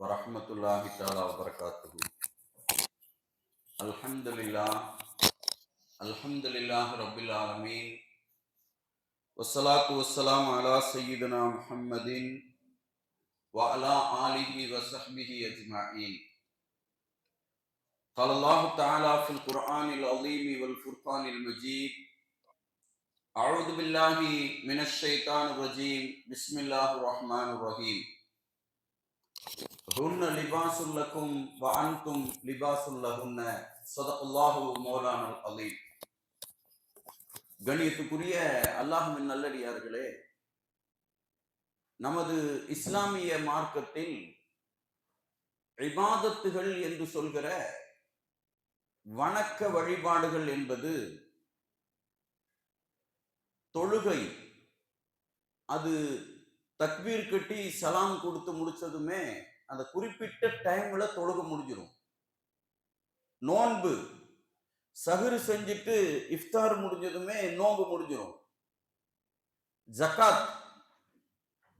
வரஹ்மத்துல்லாஹி தஆலா வபரகாத்துஹு. அல்ஹம்துலில்லாஹி ரப்பில் ஆலமீன். வஸ்ஸலாத்து வஸ்ஸலாமு அலா சய்யிதினா முஹம்மதின் வ அலா ஆலிஹி வ ஸஹ்பிஹி அஜ்மஈன். قال الله تعالى في القرآن العظيم والفرقان المجيد. أعوذ بالله من الشيطان الرجيم. بسم الله الرحمن الرحيم. هن لباس لكم وأنتم لباس لهن. صدق الله مولانا العظيم. கணியத்துக்குரிய அல்லாஹ்வின் நல்லடியார்களே, நமது இஸ்லாமிய மார்க்கத்தில் இபாதத்துகள் என்று சொல்கிற வணக்க வழிபாடுகள் என்பது தொழுகை. அது தக்பீர் கட்டி சலாம் கொடுத்து முடிச்சதுமே அந்த குறிப்பிட்ட டைம்ல தொழுக முடிஞ்சிடும். நோன்பு சஹர் செஞ்சுட்டு இஃப்தார் முடிஞ்சதுமே நோன்பு முடிஞ்சிடும். ஜகாத்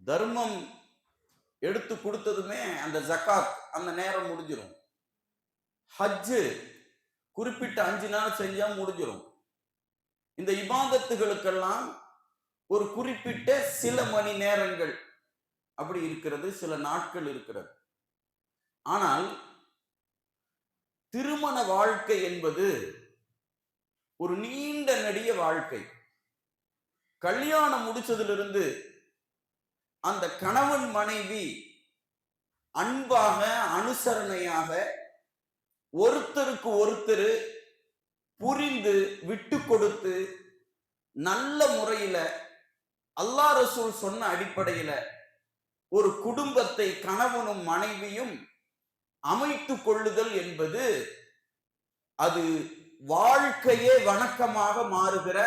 தர்மம் எடுத்து கொடுத்ததுமே அந்த ஜகாத் அந்த நேரம் முடிஞ்சிடும். ஹஜ்ஜு குறிப்பிட்ட 5 நாள் செஞ்சா முடிஞ்சிடும். இந்த இபாதத்துகளுக்கெல்லாம் ஒரு குறிப்பிட்ட சில மணி நேரங்கள் அப்படி இருக்கிறது, சில நாட்கள் இருக்கிறது. ஆனால் திருமண வாழ்க்கை என்பது ஒரு நீண்ட நெடிய வாழ்க்கை. கல்யாணம் முடிச்சதிலிருந்து அந்த கணவன் மனைவி அன்பாக அனுசரணையாக ஒருத்தருக்கு ஒருத்தர் புரிந்து விட்டு கொடுத்து நல்ல முறையில அல்லாஹ் ரசூல் சொன்ன அடிப்படையில ஒரு குடும்பத்தை கணவனும் மனைவியும் அமைத்து கொள்ளுதல் என்பது அது வாழ்க்கையே வணக்கமாக மாறுகிற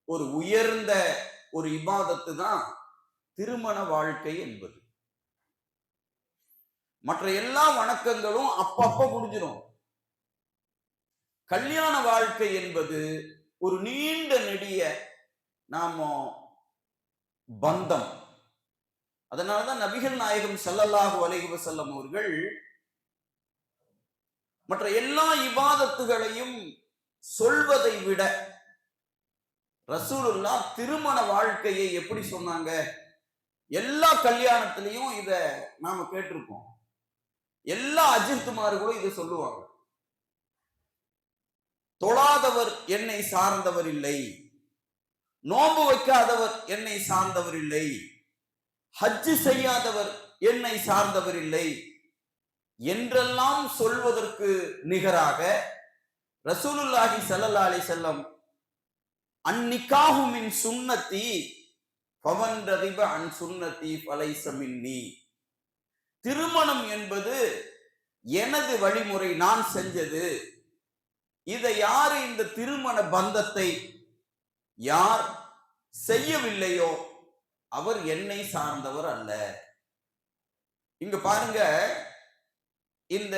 ஒரு உயர்ந்த ஒரு இபாதத்து தான் திருமண வாழ்க்கை என்பது. மற்ற எல்லா வணக்கங்களும் அப்பப்ப முடிஞ்சிடும். கல்யாண வாழ்க்கை என்பது ஒரு நீண்ட நெடிய நாம பந்தம். அதனாலதான் நபிகள் நாயகம் ஸல்லல்லாஹு அலைஹி வஸல்லம் அவர்கள் மற்ற எல்லா இபாதத்துகளையும் சொல்வதை விட ரசூலுல்லாஹ் திருமண வாழ்க்கையை எப்படி சொன்னாங்க? எல்லா கல்யாணத்திலையும் இத நாம கேட்டிருப்போம். எல்லா அஜித்துமார்களும் இதை சொல்லுவாங்க. தொழாதவர் என்னை சார்ந்தவர் இல்லை, நோன்பு வைக்காதவர் என்னை சார்ந்தவர் இல்லை, ஹஜ்ஜு செய்யாதவர் என்னை சார்ந்தவர் இல்லை என்றெல்லாம் சொல்வதற்கு நிகராக ரசூலுல்லாஹி ஸல்லல்லாஹு அலைஹி வஸல்லம் அன்னிகாஹு மின் சுன்னத்தி ஃபமன் ரகிப அன் சுன்னத்தி ஃபலைஸ மின்னி. திருமணம் என்பது எனது வழிமுறை, நான் செஞ்சது. இதை யாரு இந்த திருமண பந்தத்தை யார் செய்யவில்லையோ அவர் என்னை சார்ந்தவர் அல்ல. இங்க பாருங்க, இந்த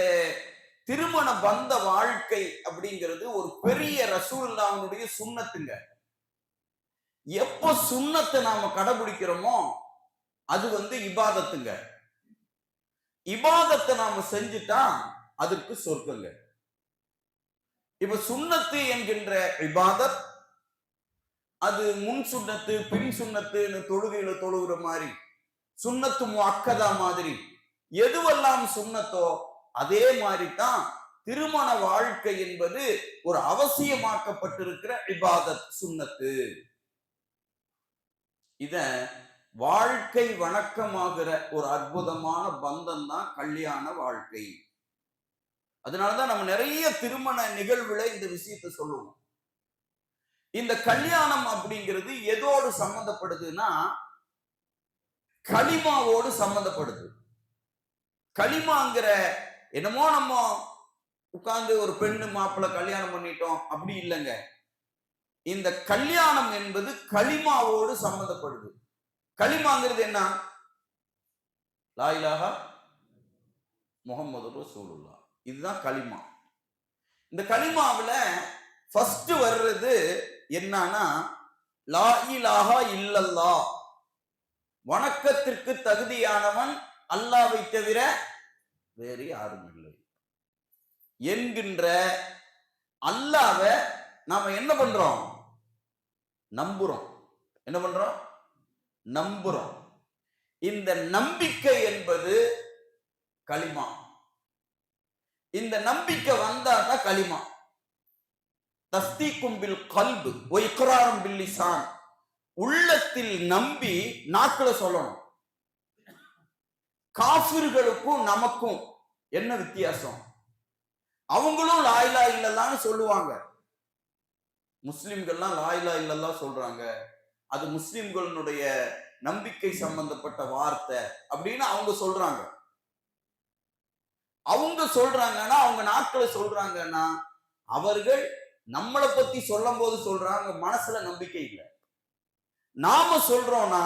திருமண பந்த வாழ்க்கை அப்படிங்கிறது ஒரு பெரிய ரசூலுல்லாஹ்வுடைய சுன்னத்துங்க. எப்ப சுன்னத்தை நாம கடைபிடிக்கிறோமோ அது இபாதத்துங்க. இபாதத்தை நாம செஞ்சுட்டா அதற்கு சொர்க்கங்க. இப்ப சுன்னத்து என்கின்ற இபாதத் அது முன் சுன்னத்து பின் சுன்னத்துன்னு தொழுகையில தொழுகிற மாதிரி, சுன்னத்து முஅக்கதா மாதிரி எதுவெல்லாம் சுன்னத்தோ அதே மாதிரி தான் திருமண வாழ்க்கை என்பது ஒரு அவசியமாக்கப்பட்டிருக்கிற இபாதத், சுன்னத்து. இத வாழ்க்கை வணக்கமாகிற ஒரு அற்புதமான பந்தம் தான் கல்யாண வாழ்க்கை. அதனாலதான் நம்ம நிறைய திருமண நிகழ்வுல இந்த விஷயத்தை சொல்லுவோம். இந்த கல்யாணம் அப்படிங்கிறது எதோடு சம்பந்தப்படுதுன்னா களிமாவோடு சம்பந்தப்படுது. களிமாங்கிற என்னமோ நம்ம உட்கார்ந்து ஒரு பெண்ணு மாப்பிள்ளை கல்யாணம் பண்ணிட்டோம் அப்படி இல்லைங்க. இந்த கல்யாணம் என்பது களிமாவோடு சம்பந்தப்படுது. களிமாங்கிறது என்ன? லா இலாஹா முஹம்மது ரசூலுல்லாஹ், இதுதான் களிமா. இந்த களிமாவுல ஃபர்ஸ்ட் வர்றது என்னன்னா லா இலாஹா இல்லல்லாஹ், வணக்கத்திற்கு தகுதியானவன் அல்லாஹ்வை தவிர வேறு யாரும் இல்லை என்கின்ற அல்லாஹ்வை நாம என்ன பண்றோம்? நம்புறோம். என்ன பண்றோம்? நம்புறோம். இந்த நம்பிக்கை என்பது களிமா. இந்த நம்பிக்கை வந்தாதான் களிமா. தஸ்தீக்கும் பில் கல்பு வ இக்ராரும் பில் லிசான். உள்ளத்தில் நம்பி நாக்குல சொல்லணும். காஃபிர்களுக்கும் நமக்கும் என்ன வித்தியாசம்? அவங்களும் லா இலாஹ இல்லல்லாஹ்னு சொல்லுவாங்க. முஸ்லிம்கள்லாம் லா இலாஹ இல்லல்லாஹ் சொல்றாங்க, அது முஸ்லிம்களுடைய நம்பிக்கை சம்பந்தப்பட்ட வார்த்தை அப்படின்னு அவங்க சொல்றாங்க. அவங்க சொல்றாங்கன்னா, அவங்க நாட்களை சொல்றாங்கன்னா, அவர்கள் நம்மளை பத்தி சொல்லும் போது சொல்றாங்க, மனசுல நம்பிக்கை இல்லை. நாம சொல்றோம்னா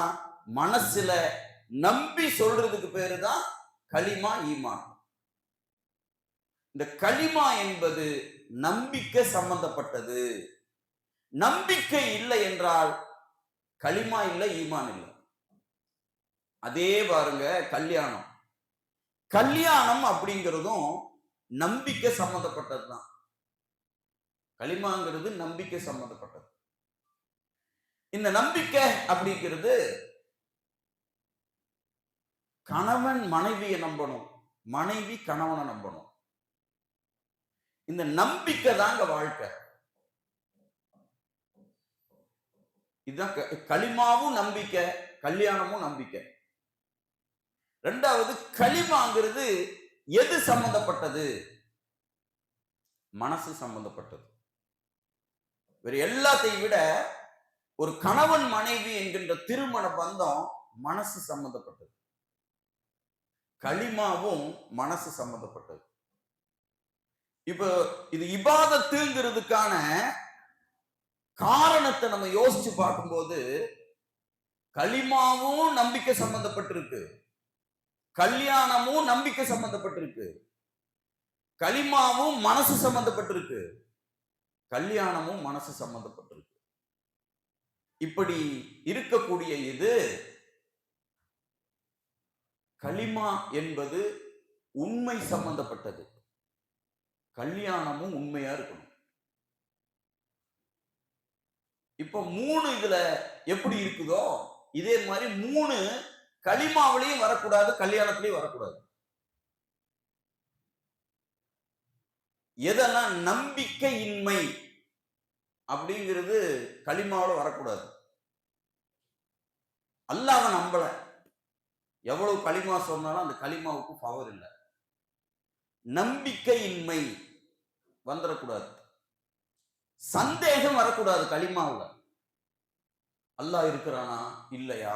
மனசுல நம்பி சொல்றதுக்கு பேரு தான் களிமா, ஈமான். இந்த களிமா என்பது நம்பிக்கை சம்பந்தப்பட்டது. நம்பிக்கை இல்லை என்றால் களிமா இல்லை, ஈமான் இல்லை. அதே பாருங்க கல்யாணம். கல்யாணம் அப்படிங்கிறதும் நம்பிக்கை சம்பந்தப்பட்டதுதான். களிமாங்கிறது நம்பிக்கை சம்பந்தப்பட்டது. இந்த நம்பிக்கை அப்படிங்கிறது கணவன் மனைவியை நம்பணும், மனைவி கணவனை நம்பணும். இந்த நம்பிக்கை தாங்க வாழ்க்கை. இதுதான் களிமாவும் நம்பிக்கை, கல்யாணமும் நம்பிக்கை. ரெண்டாவது களிமாங்கிறது எது சம்பந்தப்பட்டது? மனசு சம்பந்தப்பட்டது. வேற எல்லாத்தையும் விட ஒரு கணவன் மனைவி என்கின்ற திருமண பந்தம் மனசு சம்பந்தப்பட்டது. களிமாவும் மனசு சம்பந்தப்பட்டது. இப்போ இது இபாதத்துங்கிறதுக்கான காரணத்தை நம்ம யோசிச்சு பார்க்கும்போது களிமாவும் நம்பிக்கை சம்பந்தப்பட்டிருக்கு, கல்யாணமும் நம்பிக்கை சம்பந்தப்பட்டிருக்கு, களிமாவும் மனசு சம்பந்தப்பட்டிருக்கு, கல்யாணமும் மனசு சம்பந்தப்பட்டிருக்கு. இப்படி இருக்கக்கூடிய இது களிமா என்பது உண்மை சம்பந்தப்பட்டது. கல்யாணமும் உண்மையா இருக்கணும். இப்ப 3 இதுல எப்படி இருக்குதோ இதே மாதிரி 3 களிமாவிலையும் வரக்கூடாது, கல்யாணத்திலையும் வரக்கூடாது. எதெல்லாம் நம்பிக்கையின்மை அப்படிங்கிறது களிமாவில் வரக்கூடாது. அல்லாஹ்வை நம்பல, எவ்வளவு களிமா சொன்னாலும் அந்த களிமாவுக்கு பவர் இல்லை. நம்பிக்கையின்மை வந்துடக்கூடாது. சந்தேகம் வரக்கூடாது களிமாவுல. அல்லாஹ் இருக்கிறானா இல்லையா,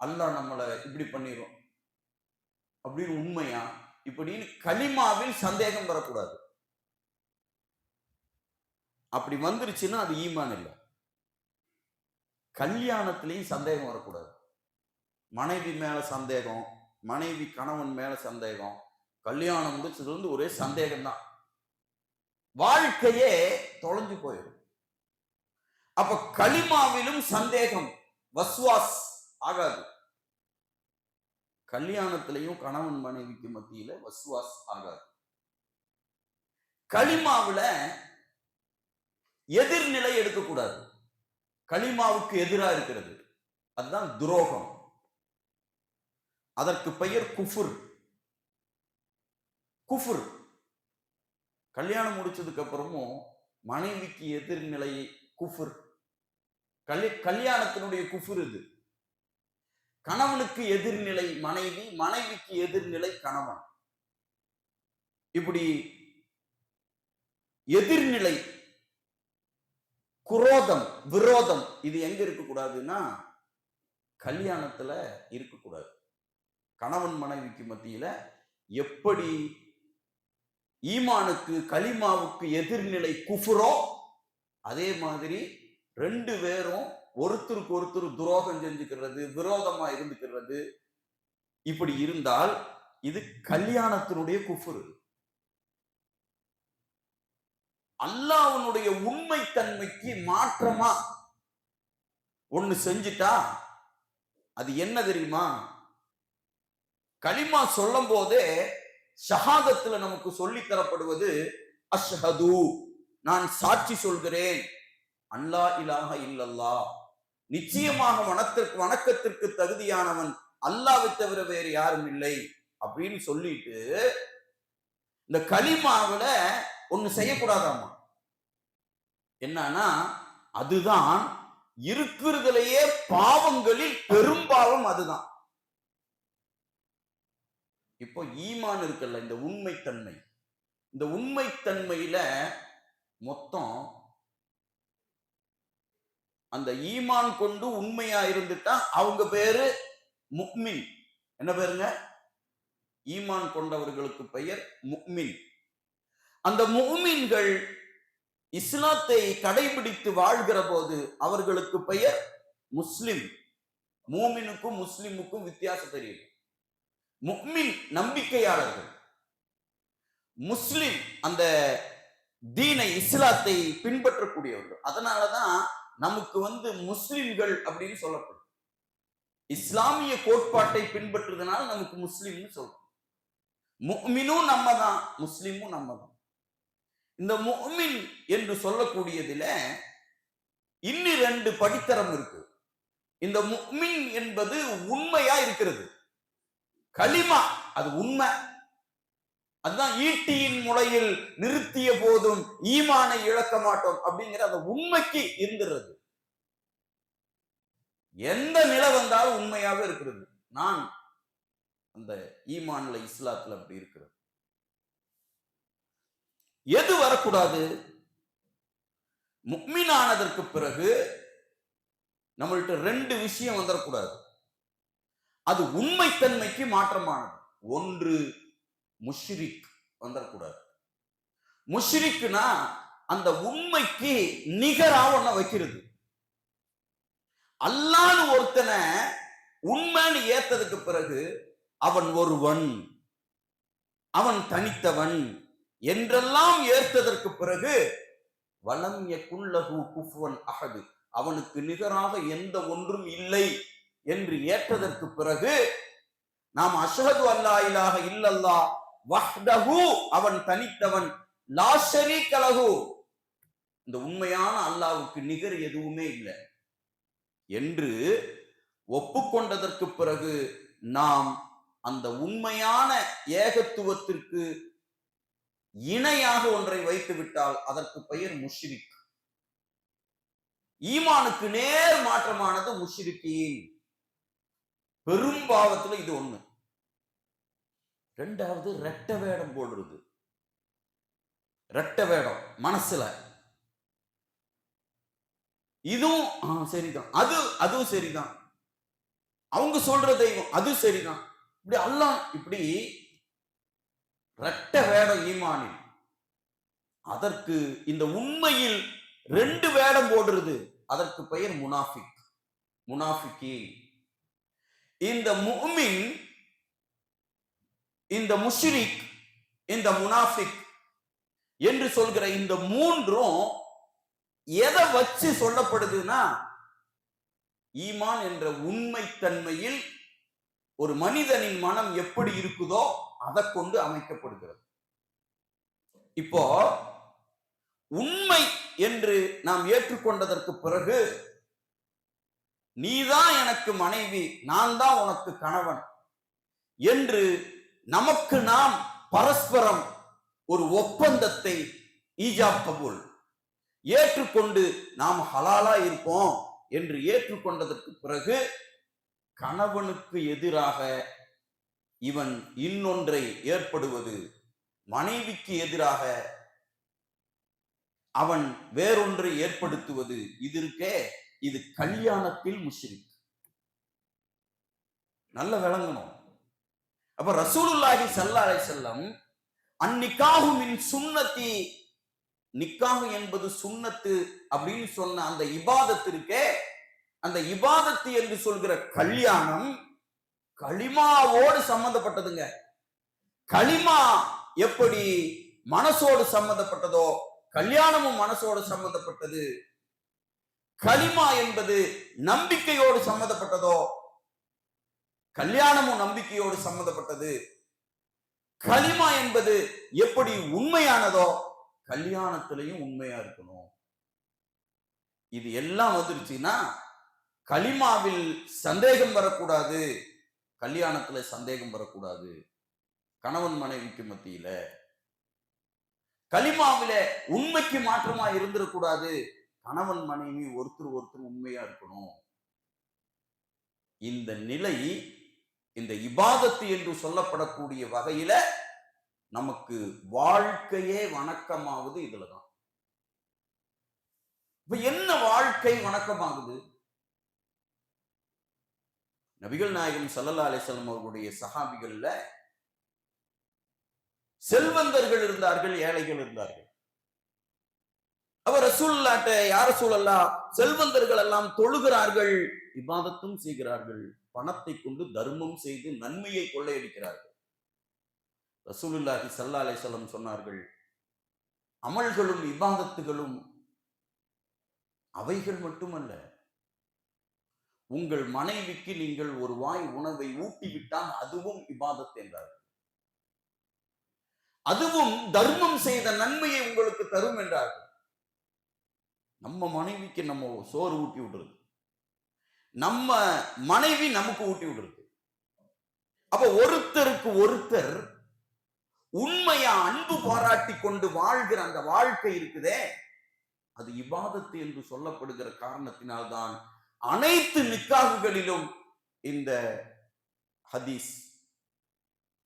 அல்லாஹ் நம்மளை இப்படி பண்ணிரும் அப்படின்னு உண்மையா இப்படின்னு களிமாவில் சந்தேகம் வரக்கூடாது. அப்படி வந்துருச்சுன்னா அது ஈமான் இல்லை. கல்யாணத்திலையும் சந்தேகம் வரக்கூடாது. மனைவி மேல சந்தேகம், மனைவி கணவன் மேல சந்தேகம், கல்யாணம் முடிச்சதுல இருந்து ஒரே சந்தேகம் தான். வாழ்க்கையே தொலைஞ்சு போயிடும். அப்ப களிமாவிலும் சந்தேகம் வஸ்வாஸ் ஆகாது. கல்யாணத்திலையும் கணவன் மனைவிக்கு மத்தியில வஸ்வாஸ் ஆகாது. களிமாவுல எதிர்நிலை எடுக்கக்கூடாது. களிமாவுக்கு எதிராக இருக்கிறது அதுதான் துரோகம். அதற்கு பெயர் குஃபுர். குஃபுர். கல்யாணம் முடிச்சதுக்கு அப்புறமும் மனைவிக்கு எதிர்நிலை குஃபுர். கல்யாணத்தினுடைய குஃபுர் இது. கணவனுக்கு எதிர்நிலை மனைவி, மனைவிக்கு எதிர்நிலை கணவன். இப்படி எதிர்நிலை, குரோதம், விரோதம் இது எங்க இருக்கக்கூடாதுன்னா கல்யாணத்துல இருக்கக்கூடாது. கணவன் மனைவிக்கு மத்தியில எப்படி ஈமானுக்கு கலிமாவுக்கு எதிர்நிலை குஃபுரோ அதே மாதிரி 2 பேரும் ஒருத்தருக்கு ஒருத்தர் துரோகம் செஞ்சுக்கிறது, விரோதமா இருந்துக்கிறது, இப்படி இருந்தால் இது கல்யாணத்தினுடைய குஃபுரு. அல்லாஹ்வுடைய உண்மை தன்மைக்கு மாற்றமா ஒண்ணு செஞ்சுட்டா அது என்ன தெரியுமா? கலிமா சொல்லும் போதே ஷஹாதத்துல நமக்கு சொல்லி தரப்படுவது அஷ்ஹது, நான் சாட்சி சொல்கிறேன், அல்லா இலாஹ இல்லல்லாஹ், நிச்சயமாக வணக்கத்திற்கு தகுதியானவன் அல்லாஹ்வை தவிர வேறு யாரும் இல்லை அப்படின்னு சொல்லிட்டு இந்த கலிமாவுல ஒண்ணு செய்யக்கூடாதாமா. என்னன்னா அதுதான் இருக்கிறதுலேயே பாவங்களில் பெரும்பாவம் அதுதான். இப்போ ஈமான் இருக்குல்ல, இந்த உண்மைத்தன்மை, இந்த உண்மைத்தன்மையில மொத்தம் அந்த ஈமான் கொண்டு உண்மையா இருந்துட்டா அவங்க பேரு முஃமின். என்ன பேருங்க? ஈமான் கொண்டவர்களுக்கு பெயர் முஃமின். அந்த முஃமின்கள் இஸ்லாத்தை கடைபிடித்து வாழ்கிற போது அவர்களுக்கு பெயர் முஸ்லிம். மூமினுக்கும் முஸ்லிமுக்கும் வித்தியாசம் தெரியும். முஃமின் நம்பிக்கையாளர்கள், முஸ்லிம் அந்த தீனை இஸ்லாத்தை பின்பற்றக்கூடியவர்கள். அதனாலதான் நமக்கு முஸ்லிம்கள் அப்படின்னு சொல்லப்படும். இஸ்லாமிய கோட்பாட்டை பின்பற்றுறதுனால நமக்கு முஸ்லிம்னு சொல்றோம். முஃமினும் நம்ம தான், முஸ்லிமும் நம்ம தான். இந்த முஃமின் என்று சொல்லக்கூடியதுல இன்னும் 2 படித்தரம் இருக்கு. இந்த முஃமின் என்பது உண்மையா இருக்கிறது. கலிமா அது உண்மை. அதுதான் ஈட்டியின் முளையில் நிறுத்திய போதும் ஈமானை இழக்க மாட்டோம் அப்படிங்கிற அந்த உண்மைக்கு இருந்துறது. எந்த நிலை வந்தாலும் உண்மையாக இருக்கிறது. நான் அந்த ஈமான்ல இஸ்லாத்துல அப்படி இருக்கிறது. எது வரக்கூடாது? முஃமினானதற்கு பிறகு நம்மள்ட்ட 2 விஷயம் வந்துடக்கூடாது. அது உண்மைத்தன்மைக்கு மாற்றமானது. ஒன்று முஷ்ரிக் வந்துடக்கூடாது. முஷ்ரிக்னா அந்த உண்மைக்கு நிகரா ஒன்ன வைக்கிறது. அல்லாஹ்னு ஒருத்தனை உண்மைன்னு ஏத்ததுக்கு பிறகு அவன் ஒருவன், அவன் தனித்தவன் என்றெல்லாம் ஏற்றதற்கு பிறகு வலம் யகுன் லஹு குஃபுவன் அஹத், அவனுக்கு நிகராக எந்த ஒன்றும் இல்லை என்று ஏற்றதற்கு பிறகு நாம் அஷ்ஹது அல்லா இலாஹ இல்லல்லாஹ் வஹ்தஹு, அவன் தனித்தவன், லா ஷரீக லஹு, இந்த உண்மையான அல்லாஹ்வுக்கு நிகர் எதுவுமே இல்லை என்று ஒப்புக்கொண்டதற்கு பிறகு நாம் அந்த உண்மையான ஏகத்துவத்திற்கு இணையாக ஒன்றை வைத்து விட்டால் அதற்கு பெயர் முஷ்ரிக். ஈமானுக்கு நேர் மாற்றமானது முஷ்ரிக்கீன். பெரும்பாவத்துல இது ஒண்ணு. 2வது ரெட்ட வேடம் போடுறது. ரெட்ட வேடம் மனசுல, இதுவும் சரிதான், அதுவும் சரிதான், அவங்க சொல்ற தெய்வம் அது சரிதான், இப்படி அல்லாஹ் இப்படி ரெட்ட வேடம் ஈமானில். அதற்கு இந்த உண்மையில் 2 வேடம் போடுறது, அதற்கு பெயர் முனாஃபிக், முனாஃபிகீன். இந்த முஃமின், இந்த முஷ்ரிக், இந்த முனாஃபிக் என்று சொல்கிற இந்த 3ம் எதை வச்சு சொல்லப்படுதுன்னா, ஈமான் என்ற உண்மைத்தன்மையில் ஒரு மனிதனின் மனம் எப்படி இருக்குதோ அதை கொண்டு அமைக்கப்படுகிறது. இப்போ உண்மை என்று நாம் ஏற்றுக்கொண்டதற்கு பிறகு நீதான் எனக்கு மனைவி, நான் தான் உனக்கு கணவன் என்று நமக்கு நாம் பரஸ்பரம் ஒரு ஒப்பந்தத்தை ஈஜாப் கபூல் ஏற்றுக்கொண்டு நாம் ஹலாலா இருப்போம் என்று ஏற்றுக்கொண்டதற்கு பிறகு கணவனுக்கு எதிராக இவன் இன்னொன்றை ஏற்படுவது, மனைவிக்கு எதிராக அவன் வேறொன்றை ஏற்படுத்துவது, இது கல்யாணத்தில் முஷ்ரிக். நல்ல விளங்கணும். அப்ப ரசூலுல்லாஹி ஸல்லல்லாஹு அலைஹி வஸல்லம் அன்னிகாஹு மின் சுன்னதி, நிக்காஹ் என்பது சுன்னத்து அப்படின்னு சொன்ன அந்த இபாதத்திற்கே, அந்த இபாதத்து என்று சொல்கிற கல்யாணம் களிமாவோடு சம்பந்தப்பட்டதுங்க. களிமா எப்படி மனசோடு சம்பந்தப்பட்டதோ கல்யாணமும் மனசோடு சம்பந்தப்பட்டது. களிமா என்பது நம்பிக்கையோடு சம்பந்தப்பட்டதோ கல்யாணமும் நம்பிக்கையோடு சம்பந்தப்பட்டது. களிமா என்பது எப்படி உண்மையானதோ கல்யாணத்திலையும் உண்மையா இருக்கணும். இது எல்லாம் வந்துருச்சுன்னா களிமாவில் சந்தேகம் வரக்கூடாது, கல்யாணத்துல சந்தேகம் வரக்கூடாது. கணவன் மனைவிக்கு மத்தியில களிமாவில உண்மைக்கு மாற்றமா இருந்துடக்கூடாது. கணவன் மனைவி ஒருத்தர் உண்மையா இருக்கணும். இந்த நிலை, இந்த இபாதத்து என்று சொல்லப்படக்கூடிய வகையில நமக்கு வாழ்க்கையே வணக்கமாவது இதுலதான். இப்ப என்ன வாழ்க்கை வணக்கமாகுது? நபிகள் நாயகம் ஸல்லல்லாஹு அலைஹி வஸல்லம் அவர்களுடைய சஹாபிகள்ல செல்வந்தர்கள் இருந்தார்கள், ஏழைகள் இருந்தார்கள். அவர் ரசூலுல்லாஹ்ட்ட, யா ரசூலல்லாஹ், செல்வந்தர்கள் எல்லாம் தொழுகிறார்கள், இபாதத்தும் செய்கிறார்கள், பணத்தை கொண்டு தர்மம் செய்து நன்மையை கொள்ளையடிக்கிறார்கள். ரசூலுல்லாஹி ஸல்லல்லாஹு அலைஹி வஸல்லம் சொன்னார்கள், அமல்களும் இபாதத்துகளும் அவைகள் மட்டுமல்ல, உங்கள் மனைவிக்கு நீங்கள் ஒரு வாய் உணவை ஊட்டிவிட்டால் அதுவும் இபாதத் என்றார்கள். அதுவும் தர்மம் செய்த நன்மையை உங்களுக்கு தரும் என்றார்கள். நம்ம மனைவிக்கு நம்ம சோறு ஊட்டி விடுறது, நம்ம மனைவி நமக்கு ஊட்டி விடுறது. அப்ப ஒருத்தருக்கு ஒருத்தர் உண்மையா அன்பு பாராட்டி கொண்டு வாழ்கிற அந்த வாழ்க்கை இருக்குதே, அது இபாதத்து என்று சொல்லப்படுகிற காரணத்தினால்தான் அனைத்து நிக்காகுகளிலும் இந்த ஹதீஸ்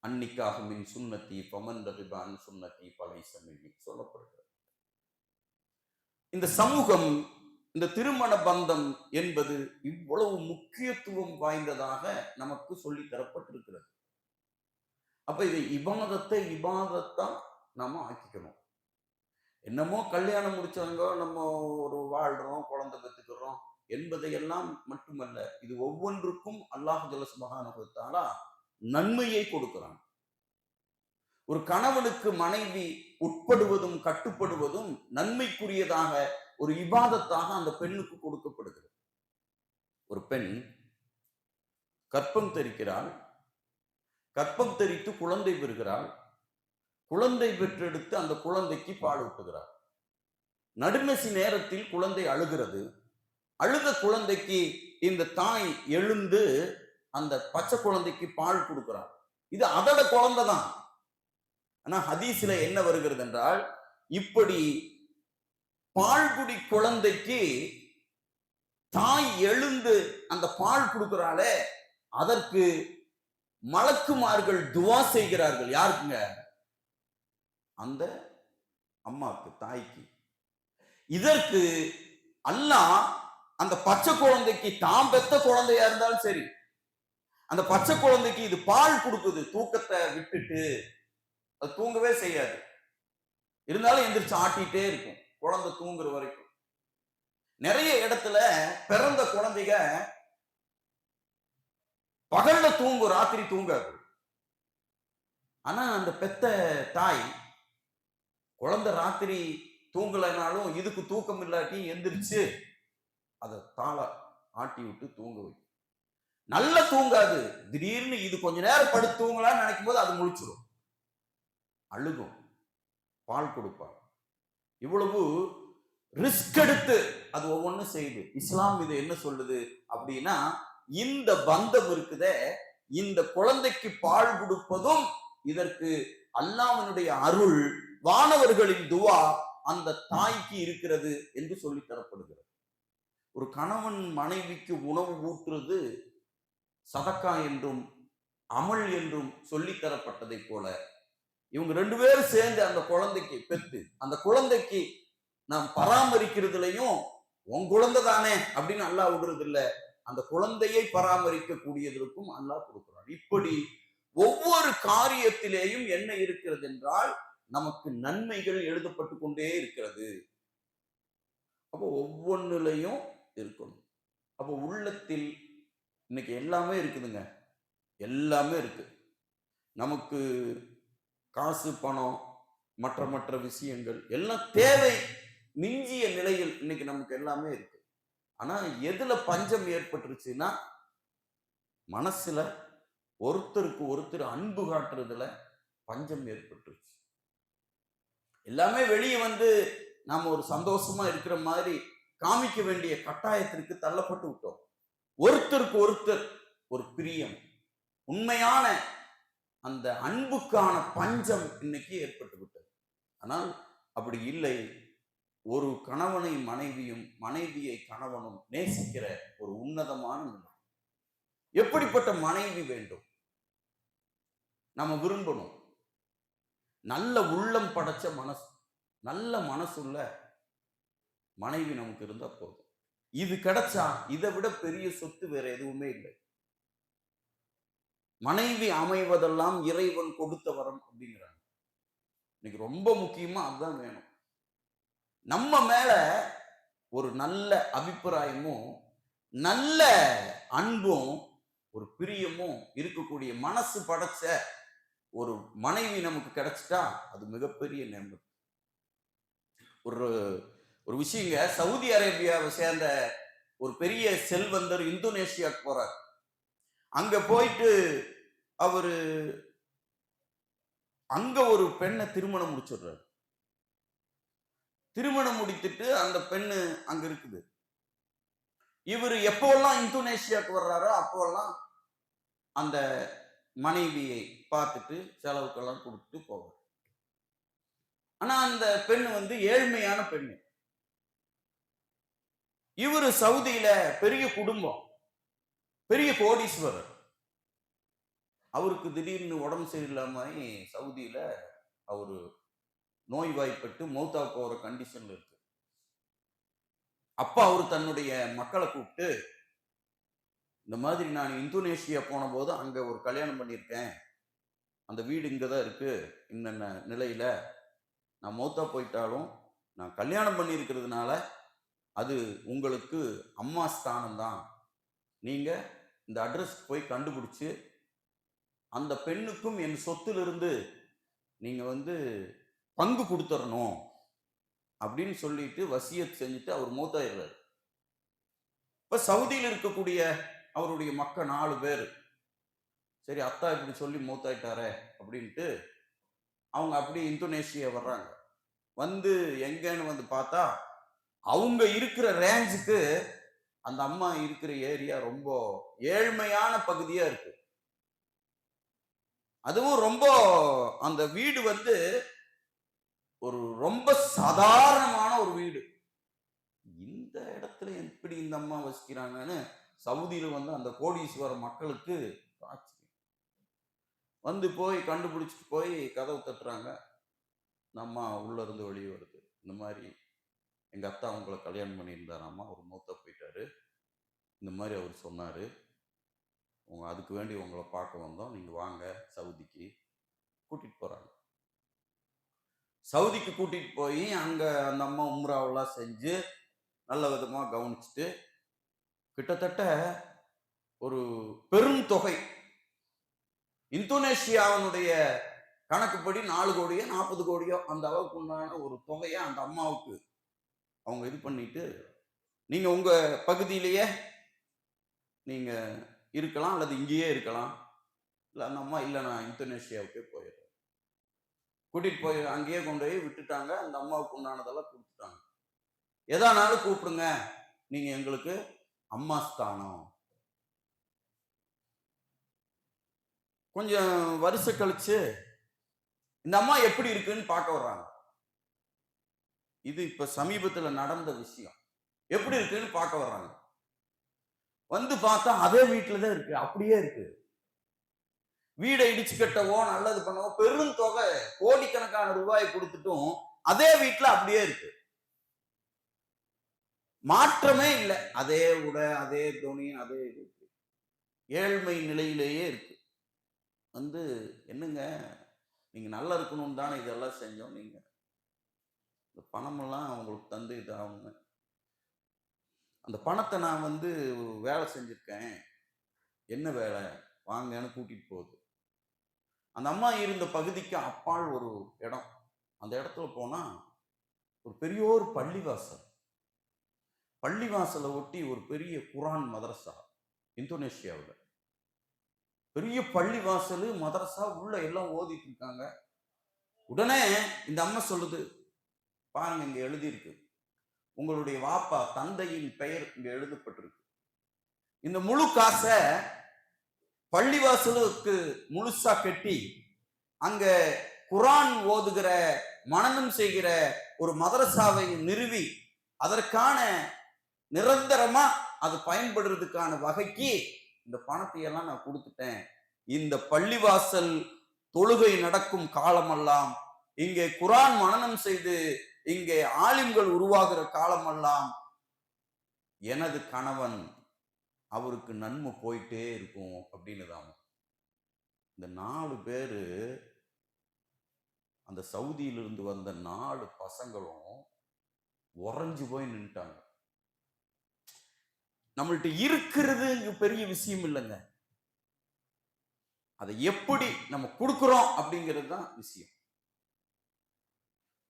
அன்னிக்காக மின் சுன்னத்தி பமன் ரகிபான் சுன்னத்தி பலைஸ மின்னி சொல்லப்படுகிறது. இந்த சமூகம், இந்த திருமண பந்தம் என்பது இவ்வளவு முக்கியத்துவம் வாய்ந்ததாக நமக்கு சொல்லி தரப்பட்டிருக்கிறது. அப்ப இதை இபாதத்தா நாம ஆக்கிக்கணும். என்னமோ கல்யாணம் முடிச்சவங்க நம்ம ஒரு வாழ்றோம், குழந்தை பெற்றுக்கிறோம் என்பதையெல்லாம் மட்டுமல்ல, இது ஒவ்வொன்றுக்கும் அல்லாஹ் ஜல்ல சுப்ஹானஹு வ தஆலா நன்மையை கொடுக்கிறான். ஒரு கணவனுக்கு மனைவி உட்படுவதும் கட்டுப்படுவதும் நன்மைக்குரியதாக ஒரு இபாதத்தாக அந்த பெண்ணுக்கு கொடுக்கப்படுகிறது. ஒரு பெண் கற்பம் தரிக்கிறாள், கற்பம் தரித்து குழந்தை பெறுகிறாள், குழந்தை பெற்றெடுத்து அந்த குழந்தைக்கு பால் ஊட்டுகிறார். நடுநசி நேரத்தில் குழந்தை அழுகிறது. அழுத குழந்தைக்கு இந்த தாய் எழுந்து அந்த பச்சை குழந்தைக்கு பால் கொடுக்கிறார். இது அதோட குழந்தை தான். ஆனா ஹதீஸ்ல என்ன வருகிறது என்றால், இப்படி பால்குடி குழந்தைக்கு தாய் எழுந்து அந்த பால் கொடுக்கிறாளே, அதற்கு மலக்குமார்கள் துவா செய்கிறார்கள். யாருக்குங்க? அந்த அம்மாக்கு, தாய்க்கு. இதற்கு அல்லாஹ் அந்த பச்சை குழந்தைக்கு, தாம் பெத்த குழந்தையா இருந்தாலும் சரி, அந்த பச்சை குழந்தைக்கு இது பால் கொடுக்குது, தூக்கத்தை விட்டுட்டு அது தூங்கவே செய்யாது, இருந்தாலும் எந்திரிச்சு ஆட்டிட்டே இருக்கும் குழந்தை தூங்குற வரைக்கும். நிறைய இடத்துல பிறந்த குழந்தைங்க பகல்ல தூங்கும், ராத்திரி தூங்காது. ஆனா அந்த பெத்த தாய் குழந்தை ராத்திரி தூங்கலைனாலும் இதுக்கு தூக்கம் இல்லாட்டி எந்திரிச்சு அதை தாள ஆட்டி விட்டு தூங்க வைக்கும். நல்லா தூங்காது, திடீர்னு இது கொஞ்ச நேரம் படுத்து தூங்கலான்னு நினைக்கும் போது அது முழிச்சிடும், அழுகும், பால் கொடுப்பார். இவ்வளவு ரிஸ்க் எடுத்து அது ஒவ்வொன்றும் செய்யுது. இஸ்லாம் இது என்ன சொல்லுது அப்படின்னா, இந்த பந்தம் இருக்குதே, இந்த குழந்தைக்கு பால் கொடுப்பதும் இதற்கு அல்லாஹ்வினுடைய அருள், வானவர்களின் துவா அந்த தாய்க்கு இருக்கிறது என்று சொல்லி தரப்படுகிறது. ஒரு கணவன் மனைவிக்கு உணவு ஊற்றுறது சதக்கா என்றும் அமல் என்றும் சொல்லி தரப்பட்டதை போல, இவங்க ரெண்டு பேரும் சேர்ந்து அந்த குழந்தைக்கு பெற்று அந்த குழந்தைக்கு நாம் பராமரிக்கிறதுலையும், உன் குழந்தை தானே அப்படின்னு அல்லாஹ் விடுறது இல்ல, அந்த குழந்தையை பராமரிக்க கூடியதற்கும் அல்லாஹ் கொடுக்கிறான். இப்படி ஒவ்வொரு காரியத்திலேயும் என்ன இருக்கிறது என்றால், நமக்கு நன்மைகள் எழுதப்பட்டு கொண்டே இருக்கிறது. அப்போ ஒவ்வொன்றுலையும் இருக்கணும். அப்போ உள்ளத்தில் இன்னைக்கு எல்லாமே இருக்குதுங்க, எல்லாமே இருக்கு. நமக்கு காசு, பணம், மற்ற மற்ற விஷயங்கள் எல்லாம் தேவை மிஞ்சிய நிலையில் இன்னைக்கு நமக்கு எல்லாமே இருக்கு. ஆனா எதுல பஞ்சம் ஏற்பட்டுருச்சுன்னா, மனசுல ஒருத்தருக்கு ஒருத்தர் அன்பு காட்டுறதுல பஞ்சம் ஏற்பட்டுருச்சு. எல்லாமே வெளியே வந்து நாம ஒரு சந்தோஷமா இருக்கிற மாதிரி காமிக்க வேண்டிய கட்டாயத்திற்கு தள்ளப்பட்டு விட்டோம். ஒருத்தருக்கு ஒருத்தர் ஒரு பிரியம், உண்மையான அந்த அன்புக்கான பஞ்சம் இன்னைக்கு ஏற்பட்டு விட்டது. ஆனால் அப்படி இல்லை. ஒரு கணவனை மனைவியும் மனைவியை கணவனும் நேசிக்கிற ஒரு உன்னதமான நிலை. எப்படிப்பட்ட மனைவி வேண்டும் நம்ம விரும்பணும்? நல்ல உள்ளம் படைச்ச மனசு, நல்ல மனசுள்ள மனைவி நமக்கு இருந்தா போதும். இது கிடைச்சா இதை விட பெரிய சொத்து வேற எதுவுமே இல்லை. மனைவி அமைவதெல்லாம் இறைவன் கொடுத்த வரம் அப்படிங்கிறாங்க. இன்னைக்கு ரொம்ப முக்கியமா அதுதான் வேணும். நம்ம மேல ஒரு நல்ல அபிப்பிராயமும் நல்ல அன்பும் ஒரு பிரியமும் இருக்கக்கூடிய மனசு படைச்ச ஒரு மனைவி நமக்கு கிடைச்சிட்டா அது மிகப்பெரிய நேர்மை. ஒரு ஒரு விஷயங்க, சவுதி அரேபியாவை சேர்ந்த ஒரு பெரிய செல்வந்தர் இந்தோனேஷியாவுக்கு போறார். அங்க போயிட்டு அவரு அங்க ஒரு பெண்ணை திருமணம் முடிச்சிடுறாரு. திருமணம் முடித்துட்டு அந்த பெண்ணு அங்க இருக்குது. இவர் எப்போல்லாம் இந்தோனேஷியாவுக்கு வர்றாரோ அப்போல்லாம் அந்த மனைவியை பார்த்துட்டு செலவுக்கெல்லாம் கொடுத்துட்டு போவார். ஆனா அந்த பெண்ணு வந்து ஏழ்மையான பெண்ணு. இவரு சவுதியில பெரிய குடும்பம், பெரிய கோடீஸ்வரர். அவருக்கு திடீர்னு உடம்பு சரியில்லாம சவுதியில அவரு நோய்வாய்ப்பட்டு மௌத்தா போற கண்டிஷன்ல இருக்கு. அப்ப அவரு தன்னுடைய மக்களை கூப்பிட்டு, இந்த மாதிரி நான் இந்தோனேஷியா போன போது அங்க ஒரு கல்யாணம் பண்ணியிருக்கேன், அந்த வீடு இங்கதான் இருக்கு, இன்னென்ன நிலையில நான் மௌத்தா போயிட்டாலும் நான் கல்யாணம் பண்ணியிருக்கிறதுனால அது உங்களுக்கு அம்மா ஸ்தானம் தான். நீங்க இந்த அட்ரஸ் போய் கண்டுபிடிச்சு அந்த பெண்ணுக்கும் என் சொத்திலிருந்து நீங்க வந்து பங்கு கொடுத்துடணும் அப்படின்னு சொல்லிட்டு வசியத் செஞ்சுட்டு அவர் மூத்தாயிடுறாரு. இப்ப சவுதியில் இருக்கக்கூடிய அவருடைய மக்கள் 4 பேர், சரி அத்தா இப்படி சொல்லி மூத்தாயிட்டாரே அப்படின்ட்டு அவங்க அப்படி இந்தோனேஷியா வர்றாங்க. வந்து எங்கன்னு வந்து பார்த்தா அவங்க இருக்கிற ரேஞ்சுக்கு அந்த அம்மா இருக்கிற ஏரியா ரொம்ப ஏழ்மையான பகுதியா இருக்கு. அதுவும் ரொம்ப அந்த வீடு வந்து ஒரு ரொம்ப சாதாரணமான ஒரு வீடு. இந்த இடத்துல எப்படி இந்த அம்மா வசிக்கிறாங்கன்னு சவுதியில வந்து அந்த கோடீஸ்வர மக்களுக்கு ஆச்சரியம். வந்து போய் கண்டுபிடிச்சிட்டு போய் கதவு தட்டுறாங்க. இந்த அம்மா உள்ள இருந்து வெளியே வருது. இந்த மாதிரி எங்க அத்தா உங்களை கல்யாணம் பண்ணியிருந்தாராமா, அவர் மூத்தா போயிட்டாரு, இந்த மாதிரி அவர் சொன்னாரு, அதுக்கு வேண்டி உங்களை பார்க்க வந்தோம், நீங்க வாங்க சவுதிக்கு. கூட்டிட்டு போறாங்க. சவுதிக்கு கூட்டிட்டு போய் அங்க அந்த அம்மா உம்ராவெல்லாம் செஞ்சு நல்ல விதமா கவனிச்சுட்டு கிட்டத்தட்ட ஒரு பெரும் தொகை, இந்தோனேஷியாவினுடைய கணக்குப்படி 4 கோடியோ 40 கோடியோ அந்த அளவுக்கு உண்டான ஒரு தொகையை அந்த அம்மாவுக்கு அவங்க இது பண்ணிட்டு, நீங்க உங்க பகுதியிலேயே நீங்க இருக்கலாம் அல்லது இங்கேயே இருக்கலாம். இல்லை அந்த அம்மா இல்லை நான் இந்தோனேஷியாவுக்கே போயிடுறேன். கூட்டிட்டு போய் அங்கேயே கொண்டு போய் விட்டுட்டாங்க. அந்த அம்மாவுக்கு உண்டானதெல்லாம் கொடுத்துட்டாங்க. எதானாலும் கூப்பிடுங்க, நீங்க எங்களுக்கு அம்மா ஸ்தானம். கொஞ்சம் வருஷம் கழிச்சு இந்த அம்மா எப்படி இருக்குன்னு பார்க்க வர்றாங்க. இது இப்ப சமீபத்துல நடந்த விஷயம். எப்படி இருக்குன்னு பார்க்க வர்றாங்க. வந்து பார்த்தா அதே வீட்டுலதான் இருக்கு, அப்படியே இருக்கு. வீடை இடிச்சு கட்டவோ நல்லது பண்ணவோ பெரும் தொகை கோடிக்கணக்கான ரூபாய் கொடுத்துட்டும் அதே வீட்டுல அப்படியே இருக்கு. மாற்றமே இல்லை. அதே உடை, அதே துணி, அதே இது. ஏழ்மை நிலையிலேயே இருக்கு. வந்து என்னங்க நீங்க நல்லா இருக்கணும்னு தானே இதெல்லாம் செஞ்சோம், நீங்க இந்த பணமெல்லாம் உங்களுக்கு தந்து இதாகுங்க, அந்த பணத்தை நான் வந்து வேலை செஞ்சிருக்கேன், என்ன வேலை வாங்கன்னு கூட்டிட்டு போகுது. அந்த அம்மா இருந்த பகுதிக்கு அப்பால் ஒரு இடம். அந்த இடத்துல போனா ஒரு பெரிய ஒரு பள்ளிவாசல், பள்ளிவாசலை ஒட்டி ஒரு பெரிய குரான் மதரசா. இந்தோனேஷியாவில் பெரிய பள்ளிவாசல் மதரசா, உள்ள எல்லாம் ஓதிட்டு இருக்காங்க. உடனே இந்த அம்மா சொல்லுது, பாருங்க இங்க எழுதியிருக்கு, உங்களுடைய வாப்பா தந்தையின் பெயர் இங்க எழுதப்பட்டிருக்கு. இந்த முழு காசை பள்ளிவாசலுக்கு முழுசா கட்டி அங்க குரான் ஓதுகிற, மனனம் செய்கிற ஒரு மதரசாவை நிறுவி அதற்கான நிரந்தரமா அது பயன்படுறதுக்கான வகைக்கு இந்த பணத்தை எல்லாம் நான் கொடுத்துட்டேன். இந்த பள்ளிவாசல் தொழுகை நடக்கும் காலமெல்லாம், இங்கே குரான் மனனம் செய்து இங்கே ஆலிம்கள் உருவாகிற காலமெல்லாம் எனது கணவன் அவருக்கு நன்மை போயிட்டே இருக்கும் அப்படின்னு தான். இந்த 4 பேரு, அந்த சவுதியிலிருந்து வந்த 4 பசங்களும் உறைஞ்சு போய் நின்ட்டாங்க. நம்மள்ட்ட இருக்கிறது பெரிய விஷயம் இல்லைங்க, அதை எப்படி நம்ம கொடுக்கிறோம் அப்படிங்கிறது தான் விஷயம்.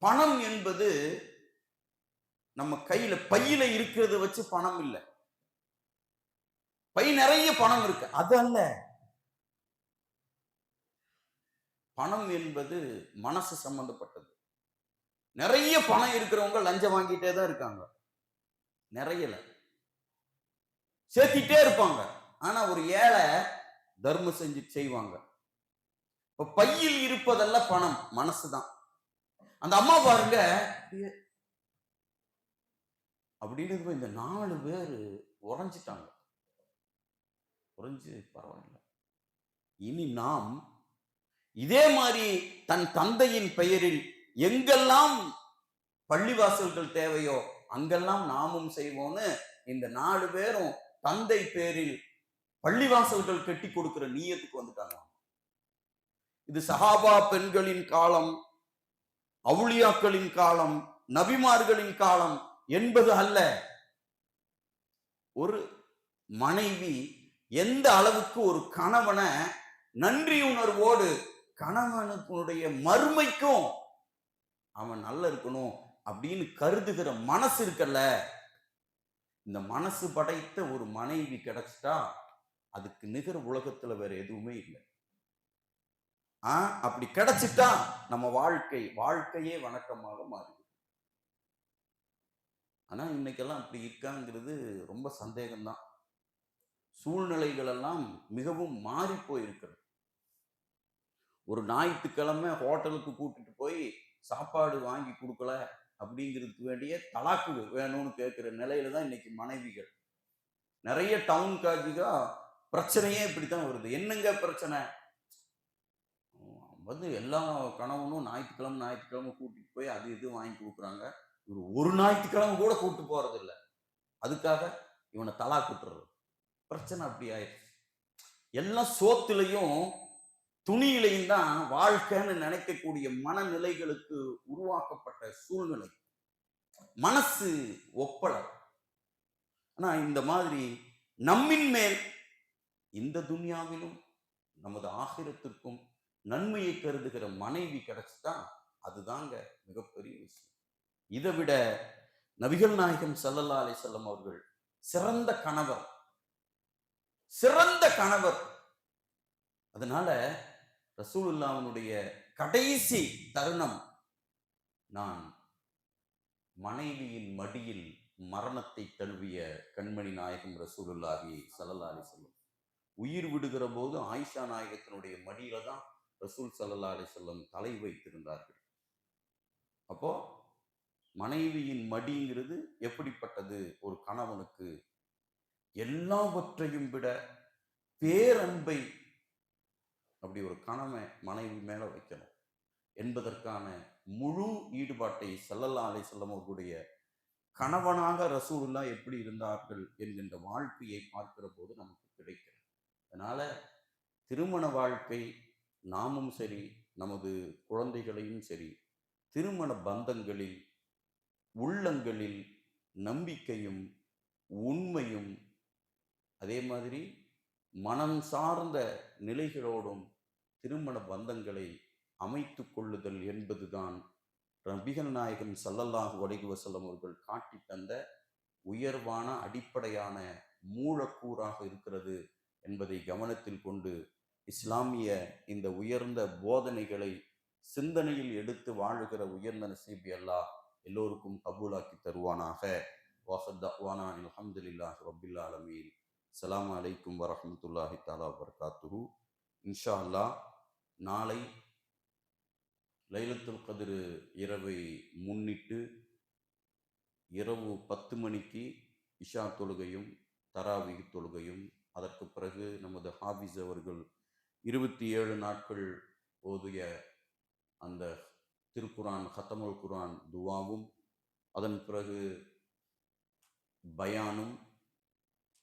பணம் என்பது நம்ம கையில பையில இருக்கிறத வச்சு பணம் இல்லை. பை நிறைய பணம் இருக்கு, அது அல்ல. பணம் என்பது மனசு சம்பந்தப்பட்டது. நிறைய பணம் இருக்கிறவங்க லஞ்சம் வாங்கிட்டே தான் இருக்காங்க, நிறையல சேர்த்திட்டே இருப்பாங்க. ஆனா ஒரு ஏழை தர்மம் செஞ்சு செய்வாங்க. இப்ப பையில் இருப்பதெல்லாம் பணம், மனசுதான். அந்த அம்மா பாருங்க அப்படின்னு இந்த 4 பேர் உறைஞ்சிட்டாங்க. உறைஞ்சு பரவாயில்ல, இனி நாம் இதே மாதிரி தன் தந்தையின் பெயரில் எங்கெல்லாம் பள்ளிவாசல்கள் தேவையோ அங்கெல்லாம் நாமும் செய்வோம்னு இந்த 4 பேரும் தந்தை பேரில் பள்ளிவாசல்கள் கட்டி கொடுக்கிற நீயத்துக்கு வந்துட்டாங்க. இது சஹாபா பெண்களின் காலம், அவுளியாக்களின் காலம், நபிமார்களின் காலம் என்பது அல்ல. ஒரு மனைவி எந்த அளவுக்கு ஒரு கணவனை நன்றி உணர்வோடு, கணவனுடைய மறுமைக்கும் அவன் நல்ல இருக்கணும் அப்படின்னு கருதுகிற மனசு இருக்கல்ல, இந்த மனசு படைத்த ஒரு மனைவி கிடைச்சிட்டா அதுக்கு நிகர் உலகத்துல வேற எதுவுமே இல்லை. அப்படி கிடைச்சிட்டா நம்ம வாழ்க்கையே வணக்கமாக மாறுது. ஆனா இன்னைக்கெல்லாம் அப்படி இருக்காங்கிறது ரொம்ப சந்தேகம்தான். சூழ்நிலைகள் எல்லாம் மிகவும் மாறி போயிருக்கிறது. ஒரு ஞாயிற்றுக்கிழமை ஹோட்டலுக்கு கூட்டிட்டு போய் சாப்பாடு வாங்கி கொடுக்கல அப்படிங்கிறதுக்கு வேண்டிய தலாக்கு வேணும்னு கேட்கிற நிலையில தான் இன்னைக்கு மனைவிகள். நிறைய டவுன் காஜிகா பிரச்சனையே இப்படித்தான் வருது. என்னங்க பிரச்சனை? எல்லா கணவனும் ஞாயிற்றுக்கிழமை கூட்டிட்டு போய் அது இது வாங்கி கொடுக்குறாங்க. ஒரு ஞாயிற்றுக்கிழமை கூட கூட்டு போறது இல்லை, அதுக்காக இவனை தலாக்குட்டுறது. பிரச்சனை அப்படி ஆயிடுச்சு. எல்லாம் சோத்துலையும் துணியிலையும் தான் வாழ்க்கைன்னு நினைக்கக்கூடிய மனநிலைகளுக்கு உருவாக்கப்பட்ட சூழ்நிலை. மனசு ஒப்பல. ஆனா இந்த மாதிரி நம்மின் மேல் இந்த துன்யாவிலும் நமது ஆகிரத்திற்கும் நன்மையை கருதுகிற மனைவி கிடைச்சுட்டா அதுதாங்க மிகப்பெரிய விஷயம். இதை விட நபிகள் நாயகம் ஸல்லல்லாஹு அலைஹி வஸல்லம் அவர்கள் சிறந்த கணவர். அதனால ரசூலுல்லாஹ்வுடைய கடைசி தருணம், நான் மனைவியின் மடியில் மரணத்தை தழுவிய கண்மணி நாயகம் ரசூலுல்லாஹி ஸல்லல்லாஹு அலைஹி வஸல்லம் உயிர் விடுகிற போது ஆயிஷா நாயகத்தினுடைய மடியில தான் ரசூல் ஸல்லல்லாஹு அலைஹி வஸல்லம் தலை வைத்திருந்தார்கள். அப்போ மனைவியின் மடிங்கிறது எப்படிப்பட்டது? ஒரு கணவனுக்கு எல்லாவற்றையும் விட பேரன்பை அப்படி ஒரு கணவன் மனைவி மேல வைக்கணும் என்பதற்கான முழு ஈடுபாட்டை ஸல்லல்லாஹு அலைஹி வஸல்லம் அவர்களுடைய கணவனாக ரசூலுல்லாஹ் எப்படி இருந்தார்கள் என்கின்ற வாழ்க்கையை பார்க்கிற போது நமக்கு கிடைக்கிறது. அதனால திருமண வாழ்க்கை நாமும் சரி, நமது குழந்தைகளையும் சரி, திருமண பந்தங்களில் உள்ளங்களில் நம்பிக்கையும் உண்மையும் அதே மாதிரி மனம் சார்ந்த நிலைகளோடும் திருமண பந்தங்களை அமைத்து கொள்ளுதல் என்பதுதான் நபிகள் நாயகம் ஸல்லல்லாஹு அலைஹி வஸல்லம் அவர்கள் காட்டி தந்த உயர்வான அடிப்படையான மூலக்கூறாக இருக்கிறது என்பதை கவனத்தில் கொண்டு இஸ்லாமிய இந்த உயர்ந்த போதனைகளை சிந்தனையில் எடுத்து வாழுகிற உயர்ந்த நசீபி அல்லாஹ் எல்லோருக்கும் கபூலாக்கி தருவானாக. வாஹத்தானா அல்ஹம்துலில்லாஹி ரப்பில் ஆலமீன். அஸ்ஸலாமு அலைக்கும் வரஹ்மத்துல்லாஹி தஆலா வபரகாத்துஹு. இன்ஷா அல்லாஹ் நாளை லைலத்துல் கத்ர் இரவை முன்னிட்டு இரவு 10 மணிக்கு இஷா தொழுகையும் தராவிஹ் தொழுகையும், அதற்கு பிறகு நமது ஹாஃபிஸ் அவர்கள் 27 நாட்கள் ஓதிய அந்த திருக்குரான் ஹத்தமுல் குரான் துவாவும், அதன் பிறகு பயானும்,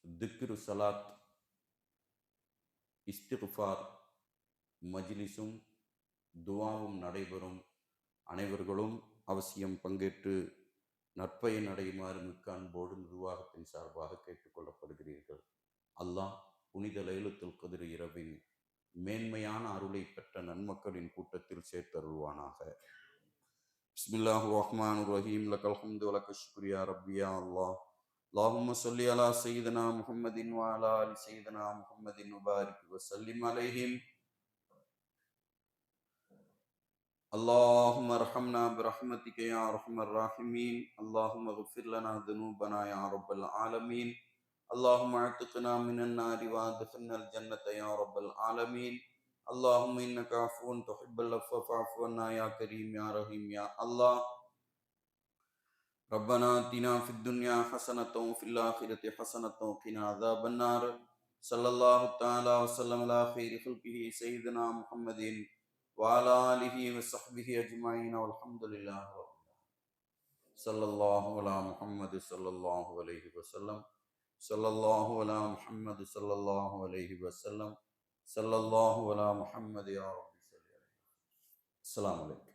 திக்ரு சலாத், இஸ்திக்ஃபார் மஜ்லிஸும் துவாவும் நடைபெறும். அனைவர்களும் அவசியம் பங்கேற்று நற்பயன் அடையுமாறு மிக்க அன்போடு நிர்வாகத்தின் சார்பாக கேட்டுக்கொள்ளப்படுகிறீர்கள். அல்லாஹ் புனித லைலத்துல் கத்ர் இரவின் மேன்மையான அருளை பெற்ற நன்மக்களின் கூட்டத்தில் சேர்த்தருள்வானாக. பிஸ்மில்லாஹிர் ரஹ்மானிர் ரஹீம். லக்கல் ஹம்து வ லக்கல் ஷுக்ரு யா ரப்பி யா அல்லாஹ். அல்லாஹும்ம ஸல்லி அலா சய்யிதினா முஹம்மதின் வ அலா ஆலி சய்யிதினா முஹம்மதின் வ பாரிக் வ ஸல்லிம் அலைஹிம். اللهم ارحمنا برحمتك يا ارحم الراحمين. اللهم اغفر لنا ذنوبنا يا رب العالمين. اللهم اعتقنا من النار وادخلنا الجنة يا رب العالمين. اللهم انك عفو تحب العفو فاعف عنا يا كريم يا رحيم يا الله. ربنا آتنا في الدنيا حسنة وفي الآخرة حسنة وقنا عذاب النار. صلى الله تعالى وسلم على خير خلقه سيدنا محمد وعلى آله وصحبه أجمعين والحمد لله رب العالمين. صلى الله على محمد صلى الله عليه وسلم. صلى الله على محمد صلى الله عليه وسلم. صلى الله على محمد يا رب. السلام عليكم.